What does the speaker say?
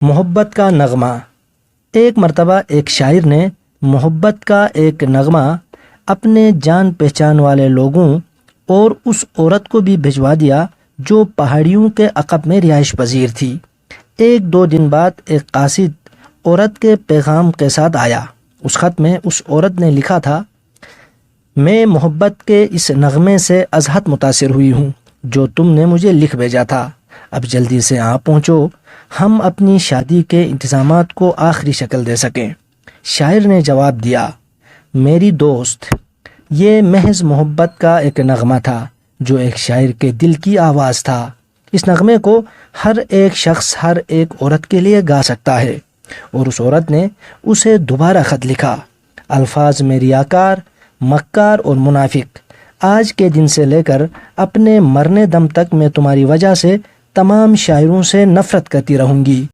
محبت کا نغمہ۔ ایک مرتبہ ایک شاعر نے محبت کا ایک نغمہ اپنے جان پہچان والے لوگوں اور اس عورت کو بھی بھجوا دیا جو پہاڑیوں کے عقب میں رہائش پذیر تھی۔ ایک دو دن بعد ایک قاصد عورت کے پیغام کے ساتھ آیا۔ اس خط میں اس عورت نے لکھا تھا، میں محبت کے اس نغمے سے ازحد متاثر ہوئی ہوں جو تم نے مجھے لکھ بھیجا تھا۔ اب جلدی سے آ پہنچو، ہم اپنی شادی کے انتظامات کو آخری شکل دے سکیں۔ شاعر نے جواب دیا، میری دوست، یہ محض محبت کا ایک نغمہ تھا جو ایک شاعر کے دل کی آواز تھا۔ اس نغمے کو ہر ایک شخص ہر ایک عورت کے لیے گا سکتا ہے۔ اور اس عورت نے اسے دوبارہ خط لکھا، الفاظ میں ریاکار، مکار اور منافق، آج کے دن سے لے کر اپنے مرنے دم تک میں تمہاری وجہ سے تمام شاعروں سے نفرت کرتی رہوں گی۔